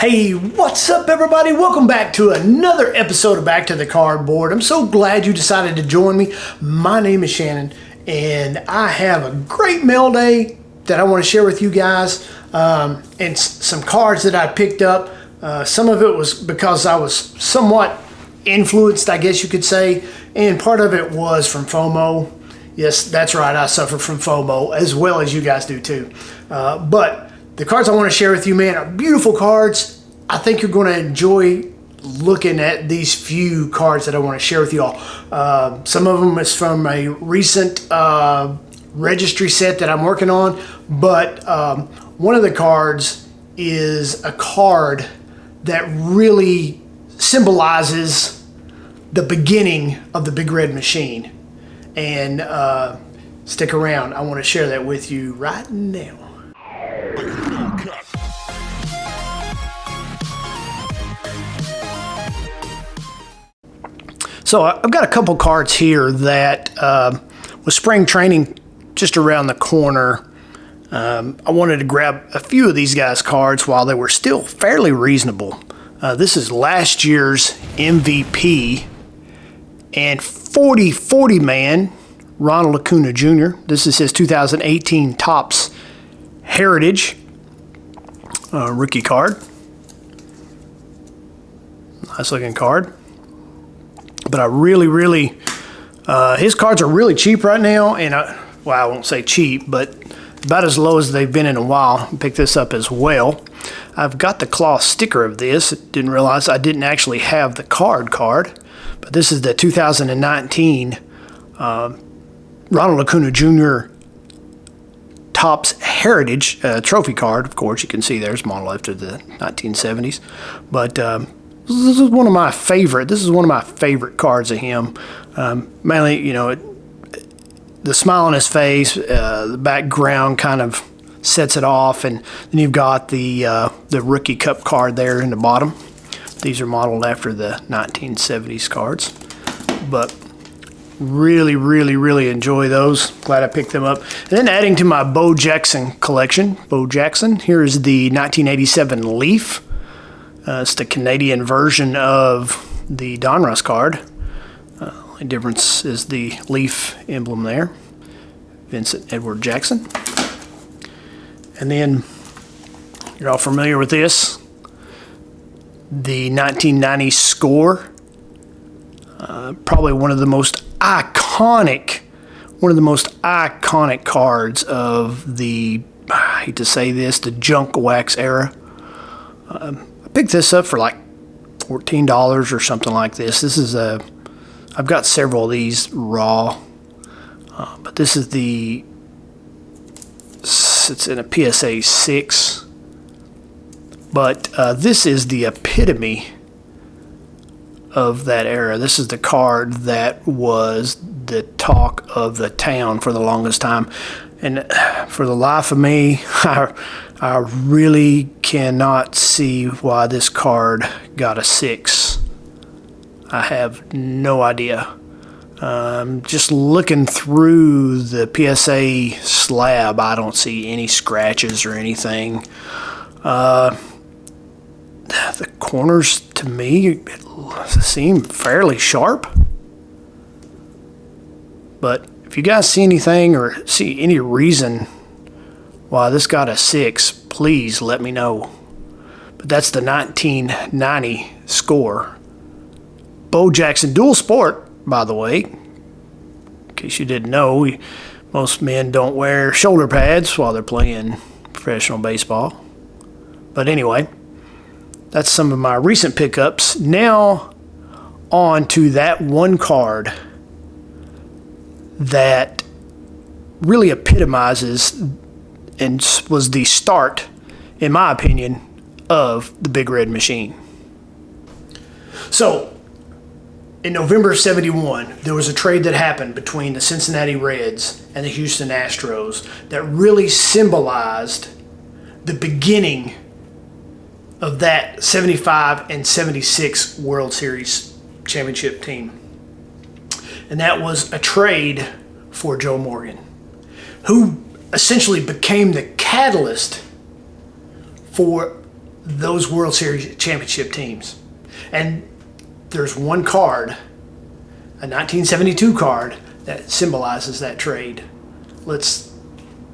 Hey, what's up everybody? Welcome back to another episode of Back to the Cardboard. I'm so glad you decided to join me. My name is Shannon and I have a great mail day that I want to share with you guys and some cards that I picked up. Some of it was because I was somewhat influenced, I guess you could say, and part of it was from FOMO. Yes, that's right, I suffer from FOMO as well as you guys do too. But the cards I want to share with you, man, are beautiful cards. I think you're going to enjoy looking at these few cards that I want to share with you all. Some of them is from a recent registry set that I'm working on, but one of the cards is a card that really symbolizes the beginning of the Big Red Machine. And stick around, I want to share that with you right now. So I've got a couple cards here that with spring training just around the corner, I wanted to grab a few of these guys' cards while they were still fairly reasonable. This is last year's MVP and 40-40 man, Ronald Acuna Jr. This is his 2018 Topps Heritage rookie card. Nice looking card. But I really, his cards are really cheap right now, and well, I won't say cheap, but about as low as they've been in a while. I picked this up as well. I've got the cloth sticker of this. Didn't realize I didn't actually have the card, but this is the 2019 Ronald Acuna Jr. Topps Heritage trophy card. Of course, you can see there's model after the 1970s, but this is one of my favorite. This is one of my favorite cards of him. Mainly, you know, the smile on his face, the background kind of sets it off, and then you've got the rookie cup card there in the bottom. These are modeled after the 1970s cards, but really enjoy those. Glad I picked them up. And then adding to my Bo Jackson collection. Bo Jackson. Here is the 1987 Leaf. It's the Canadian version of the Donruss card. The difference is the Leaf emblem there. Vincent Edward Jackson. And then, you're all familiar with this. The 1990 Score. Probably one of the most iconic cards of the, I hate to say this, the junk wax era. I picked this up for like $14 or something like this. This is I've got several of these raw, but this is it's in a PSA 6, but this is the epitome of that era. This is the card that was the talk of the town for the longest time, and for the life of me, I really cannot see why this card got a 6. I have no idea. Just looking through the PSA slab, I don't see any scratches or anything. The corners, to me, seem fairly sharp. But if you guys see anything or see any reason why this got a 6, please let me know. But that's the 1990 Score. Bo Jackson dual sport, by the way. In case you didn't know, most men don't wear shoulder pads while they're playing professional baseball. But anyway, that's some of my recent pickups. Now on to that one card that really epitomizes and was the start, in my opinion, of the Big Red Machine. So, in November of '71, there was a trade that happened between the Cincinnati Reds and the Houston Astros that really symbolized the beginning of that 75 and 76 World Series championship team. And that was a trade for Joe Morgan, who essentially became the catalyst for those World Series championship teams. And there's one card, a 1972 card, that symbolizes that trade. Let's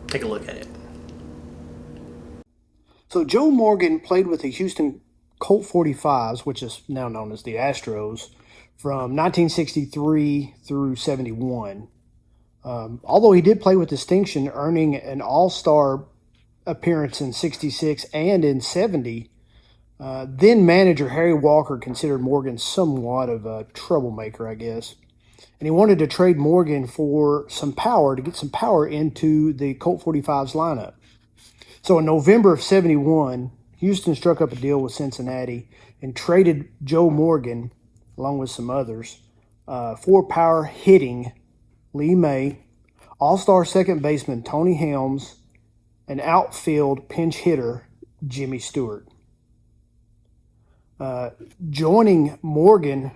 take a look at it. So Joe Morgan played with the Houston Colt 45s, which is now known as the Astros, from 1963 through 71. Although he did play with distinction, earning an all-star appearance in 66 and in 70, then manager Harry Walker considered Morgan somewhat of a troublemaker, I guess. And he wanted to trade Morgan for some power, to get some power into the Colt 45's lineup. So in November of 71, Houston struck up a deal with Cincinnati and traded Joe Morgan, along with some others, for power hitting Lee May, all-star second baseman Tony Helms, and outfield pinch hitter Jimmy Stewart. Joining Morgan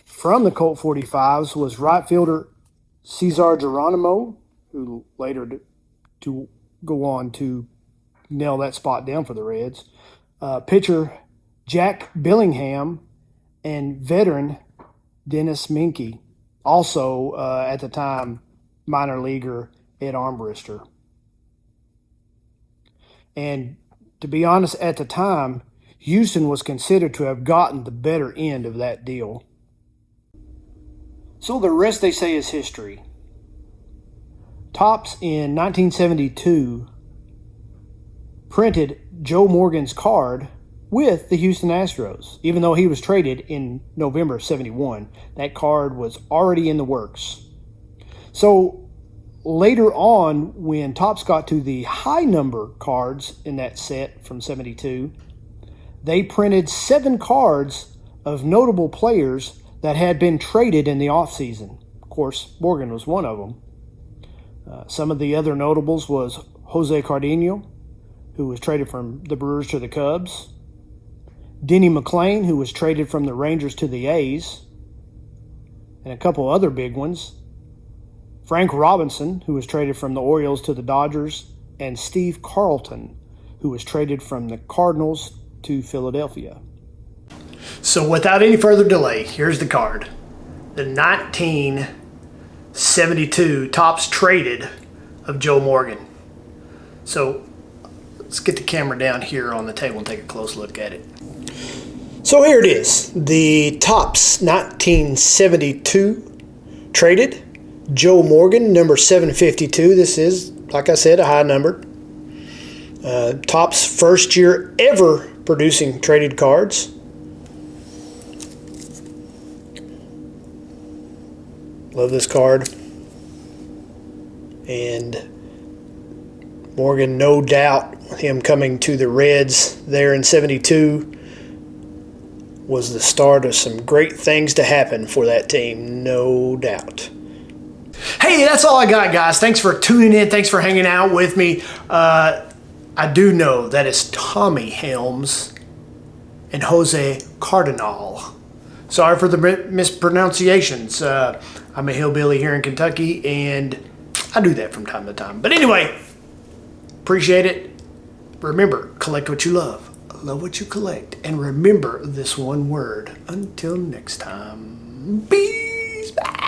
from the Colt 45s was right fielder Cesar Geronimo, who later to go on to nail that spot down for the Reds, pitcher Jack Billingham, and veteran Dennis Minke, also at the time minor leaguer Ed Armbruster. And to be honest, at the time, Houston was considered to have gotten the better end of that deal. So the rest, they say, is history. Topps in 1972 printed Joe Morgan's card with the Houston Astros. Even though he was traded in November of 71, that card was already in the works. So later on, when Topps got to the high number cards in that set from 72, they printed 7 cards of notable players that had been traded in the offseason. Of course, Morgan was one of them. Some of the other notables was Jose Cardinho, who was traded from the Brewers to the Cubs. Denny McLain, who was traded from the Rangers to the A's. And a couple other big ones. Frank Robinson, who was traded from the Orioles to the Dodgers. And Steve Carlton, who was traded from the Cardinals to Philadelphia. So without any further delay, here's the card. The 1972 Topps traded of Joe Morgan. So let's get the camera down here on the table and take a close look at it. So here it is. The Topps 1972 traded Joe Morgan, number 752. This is, like I said, a high number. Topps' first year ever producing traded cards. Love this card. And Morgan, no doubt, him coming to the Reds there in 72 was the start of some great things to happen for that team, no doubt. Hey, that's all I got, guys. Thanks for tuning in. Thanks for hanging out with me. I do know that it's Tommy Helms and Jose Cardinal. Sorry for the mispronunciations. I'm a hillbilly here in Kentucky, and I do that from time to time. But anyway, appreciate it. Remember, collect what you love what you collect, and remember this one word. Until next time, peace. Bye.